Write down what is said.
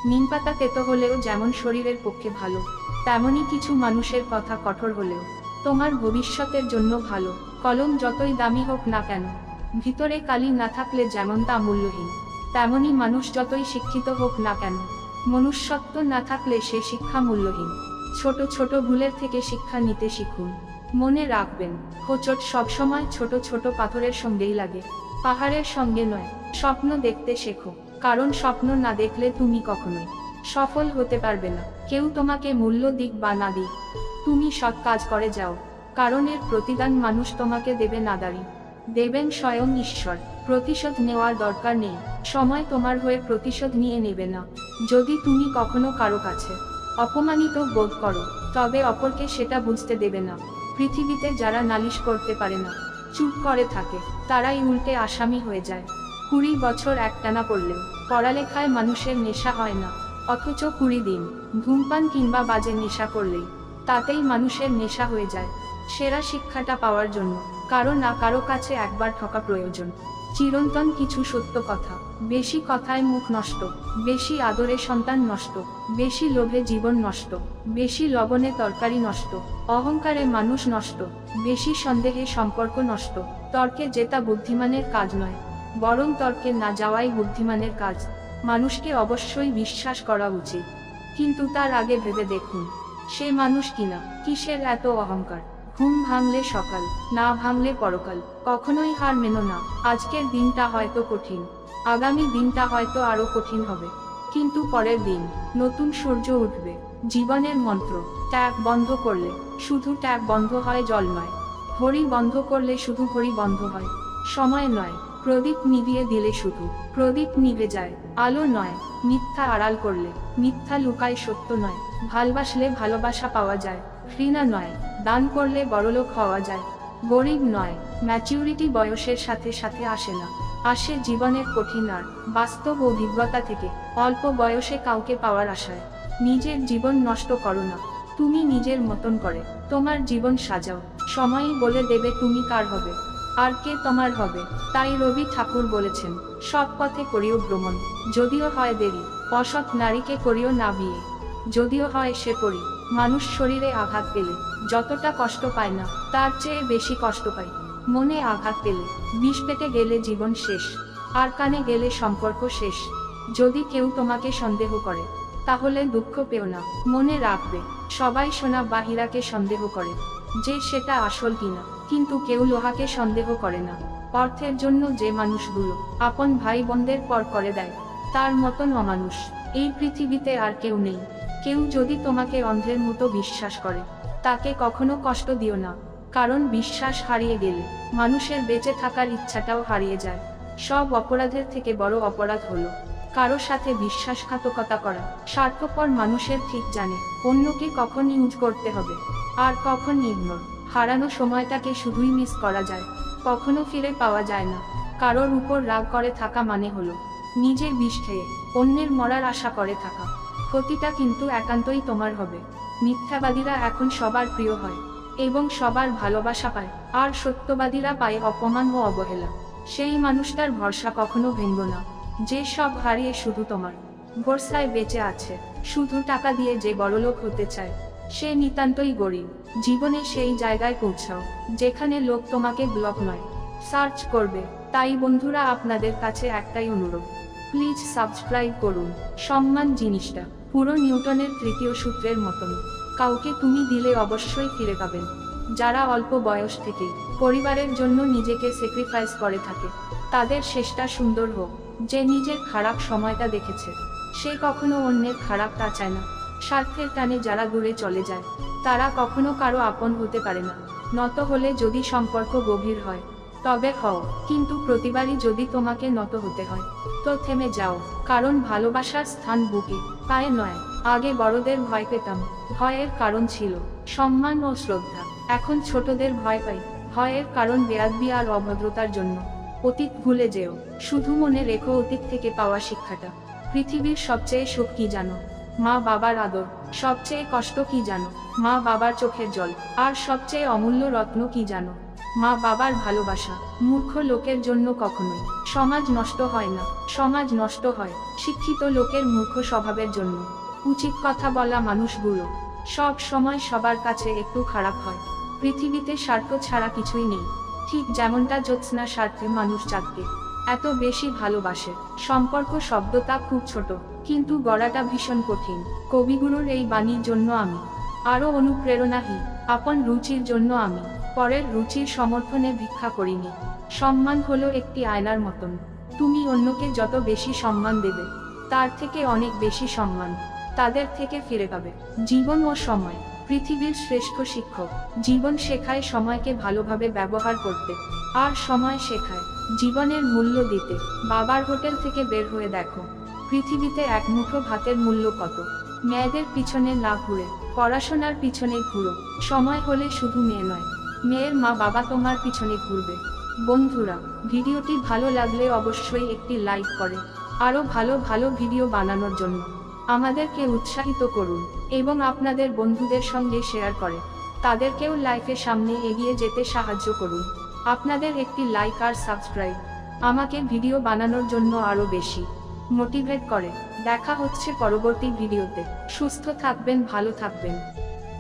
নিমপাতা তেতো হলেও যেমন শরীরের পক্ষে ভালো, তেমনি কিছু মানুষের কথা কঠোর হলেও তোমার ভবিষ্যতের জন্য ভালো। কলম যতই দামি হোক না কেন, ভিতরে কালি না থাকলে যেমন তা মূল্যহীন, তেমনি মানুষ যতই শিক্ষিত হোক না কেন, মনুষ্যত্ব না থাকলে সে শিক্ষা মূল্যহীন। ছোট ছোট ভুলের থেকে শিক্ষা নিতে শিখুন। মনে রাখবেন, হোঁচট সবসময় ছোট ছোট পাথরের সঙ্গেই লাগে, পাহাড়ের সঙ্গে নয়। স্বপ্ন দেখতে শেখো, কারণ স্বপ্ন না দেখলে তুমি কখনোই সফল হতে পারবে না। কেউ তোমাকে মূল্য দিক বা না দিক, তুমি সৎ কাজ করে যাও, কারণ এর প্রতিদান মানুষ তোমাকে দেবে না, দেবেন স্বয়ং ঈশ্বর। প্রতিশোধ নেওয়ার দরকার নেই, সময় তোমার হয়ে প্রতিশোধ নিয়ে নেবে না। যদি তুমি কখনো কারো কাছে অপমানিত বোধ করো, তবে অপরকে সেটা বুঝতে দেবে না। পৃথিবীতে যারা নালিশ করতে পারে না, চুপ করে থাকে, তারাই উল্টে আসামি হয়ে যায়। 20 বছর একটানা পড়লেও পড়ালেখায় মানুষের নেশা হয় না, অথচ 20 দিন ধূমপান কিংবা বাজে নেশা করলেই তাতেই মানুষের নেশা হয়ে যায়। সেরা শিক্ষাটা পাওয়ার জন্য কারো না কারো কাছে একবার ঠকা প্রয়োজন। চিরন্তন কিছু সত্য কথা, বেশি কথায় মুখ নষ্ট, বেশি আদরে সন্তান নষ্ট, বেশি লোভে জীবন নষ্ট, বেশি লবণে তরকারি নষ্ট, অহংকারে মানুষ নষ্ট, বেশি সন্দেহে সম্পর্ক নষ্ট। তর্কে জেতা বুদ্ধিমানের কাজ নয়, বরং তর্কে না যাওয়াই বুদ্ধিমানের কাজ। মানুষকে অবশ্যই বিশ্বাস করা উচিত, কিন্তু তার আগে ভেবে দেখুন সে মানুষ কিনা। কিসের এত অহংকার? ঘুম ভাঙলে সকাল, না ভাঙলে পরকাল। কখনোই হার মেনো না। আজকের দিনটা হয়তো কঠিন, আগামী দিনটা হয়তো আরো কঠিন হবে, কিন্তু পরের দিন নতুন সূর্য উঠবে। জীবনের মন্ত্র, ট্যাপ বন্ধ করলে শুধু ট্যাপ বন্ধ হয়, জল নয়। ঘড়ি বন্ধ করলে শুধু ঘড়ি বন্ধ হয়, সময় নয়। প্রদীপ নিভিয়ে দিলে শুধু প্রদীপ নিভে যায়, আলো নয়। মিথ্যা আড়াল করলে মিথ্যা লুকায়, সত্য নয়। ভালোবাসলে ভালোবাসা পাওয়া যায়, ঘৃণা নয়। দান করলে বড়লোক হওয়া যায়, গরিব নয়। ম্যাচিউরিটি বয়সের সাথে সাথে আসে না, আসে জীবনের কঠিন আর বাস্তব অভিজ্ঞতা থেকে। অল্প বয়সে কাউকে পাওয়ার আশায় নিজের জীবন নষ্ট করো না। তুমি নিজের মতন করে তোমার জীবন সাজাও, সময়ই বলে দেবে তুমি কার হবে আর কে তোমার হবে। তাই রবি ঠাকুর বলেছেন, সৎ পথে করিও ভ্রমণ, যদিও হয় দেরি। অসৎ নারীকে করিও না বিয়ে, যদিও হয় সে পরি। মানুষ শরীরে আঘাত পেলে যতটা কষ্ট পায় না, তার চেয়ে বেশি কষ্ট পায় মনে আঘাত পেলে। বিষ পেটে গেলে জীবন শেষ, আর কানে গেলে সম্পর্ক শেষ। যদি কেউ তোমাকে সন্দেহ করে, তাহলে দুঃখ পেও না। মনে রাখবে, সবাই সোনা বা হীরাকে সন্দেহ করে যে সেটা আসল কিনা, কিন্তু কেউ লোহাকে সন্দেহ করে না। অর্থের জন্য যে মানুষগুলো আপন ভাই বোনদের পর করে দেয়, তার মতন অমানুষ এই পৃথিবীতে আর কেউ নেই। কেউ যদি তোমাকে অন্ধের মতো বিশ্বাস করে, তাকে কখনো কষ্ট দিও না, কারণ বিশ্বাস হারিয়ে গেলে মানুষের বেঁচে থাকার ইচ্ছাটাও হারিয়ে যায়। সব অপরাধের থেকে বড় অপরাধ হলো কারো সাথে বিশ্বাসঘাতকতা করা। স্বার্থপর মানুষের ঠিক জানে অন্যকে কখন ইউজ করতে হবে আর কখন ইগনোর। হারানো সময়টাকে শুধুই মিস করা যায়, কখনো ফিরে পাওয়া যায় না। কারোর উপর রাগ করে থাকা মানে হলো নিজের বিষ খেয়ে অন্যের মরার আশা করে থাকা। ক্ষতিটা কিন্তু একান্তই তোমার হবে। মিথ্যাবাদীরা এখন সবার প্রিয় হয় এবং সবার ভালোবাসা পায়, আর সত্যবাদীরা পায় অপমান ও অবহেলা। সেই মানুষটার ভরসা কখনো ভেঙো না, যে সব হারিয়ে শুধু তোমার ভরসায় বেঁচে আছে। শুধু টাকা দিয়ে যে বড়লোক হতে চায়, সে নিতান্তই গরিব। জীবনে সেই জায়গায় পৌঁছাও যেখানে লোক তোমাকে ব্লক নয়, সার্চ করবে। তাই বন্ধুরা, আপনাদের কাছে একটাই অনুরোধ, প্লিজ সাবস্ক্রাইব করুন। সম্মান জিনিসটা পুরো নিউটনের তৃতীয় সূত্রের মতন, কাউকে তুমি দিলে অবশ্যই ফিরে পাবেন। যারা অল্প বয়স থেকেই পরিবারের জন্য নিজেকে স্যাক্রিফাইস করে থাকে, তাদের শেষটা সুন্দর হোক। যে নিজের খারাপ সময়টা দেখেছে, সে কখনো অন্যের খারাপটা চায় না। স্বার্থের টানে যারা দূরে চলে যায়, তারা কখনো কারো আপন হতে পারে না। নত হলে যদি সম্পর্ক গভীর হয়, তবে হও, কিন্তু প্রতিবারই যদি তোমাকে নত হতে হয়, তো থেমে যাও। কারণ ভালোবাসার স্থান বুকে, পায়ে নয়। আগে বড়দের ভয় পেতাম, ভয়ের কারণ ছিল সম্মান ও শ্রদ্ধা। এখন ছোটদের ভয় পাই, ভয়ের কারণ বেয়াদবি আর অভদ্রতার জন্য। অতীত ভুলে যেও, শুধু মনে রেখো অতীত থেকে পাওয়া শিক্ষাটা। পৃথিবীর সবচেয়ে সুখ কি জানো? মা বাবার আদর। সবচেয়ে কষ্ট কি জানো? মা বাবার চোখের জল। আর সবচেয়ে অমূল্য রত্ন কি জানো? মা বাবার ভালোবাসা। মূর্খ লোকের জন্য কখনোই সমাজ নষ্ট হয় না, সমাজ নষ্ট হয় শিক্ষিত লোকের মূর্খ স্বভাবের জন্য। উচিত কথা বলা মানুষগুলো সব সময় সবার কাছে একটু খারাপ হয়। পৃথিবীতে স্বার্থ ছাড়া কিছুই নেই। ঠিক যেমনটা জ্যোৎস্না স্বার্থে মানুষ চাঁদকে এত বেশি ভালোবাসে। সম্পর্ক শব্দটা খুব ছোট, কিন্তু গড়াটা ভীষণ কঠিন। কবিগুরুর এই বাণীর জন্য আমি আরও অনুপ্রেরণাহীন। আপন রুচির জন্য আমি পরের রুচির সমর্থনে ভিক্ষা করিনি। সম্মান হলো একটি আয়নার মতন। তুমি অন্যকে যত বেশি সম্মান দেবে, তার থেকে অনেক বেশি সম্মান তাদের থেকে ফিরে পাবে। জীবন ও সময় পৃথিবীর শ্রেষ্ঠ শিক্ষক। জীবন শেখায় সময়কে ভালোভাবে ব্যবহার করতে, আর সময় শেখায় জীবনের মূল্য দিতে। বাবার হোটেল থেকে বের হয়ে দেখো পৃথিবীতে এক মুঠো ভাতের মূল্য কত। মেয়েদের পিছনে না ঘুরে পড়াশোনার পিছনে ঘুরো। সময় হলে শুধু মেয়ে নয়, মেয়ের মা বাবা তোমার পিছনে ঘুরবে। বন্ধুরা, ভিডিওটি ভালো লাগলে অবশ্যই একটি লাইক করে আরও ভালো ভালো ভিডিও বানানোর জন্য আমাদেরকে উৎসাহিত করুন, এবং আপনাদের বন্ধুদের সঙ্গে শেয়ার করে তাদেরকেও লাইফে সামনে এগিয়ে যেতে সাহায্য করুন। আপনাদের একটি লাইক আর সাবস্ক্রাইব আমাকে ভিডিও বানানোর জন্য আরও বেশি মোটিভেট করে। দেখা হচ্ছে পরবর্তী ভিডিওতে। সুস্থ থাকবেন, ভালো থাকবেন।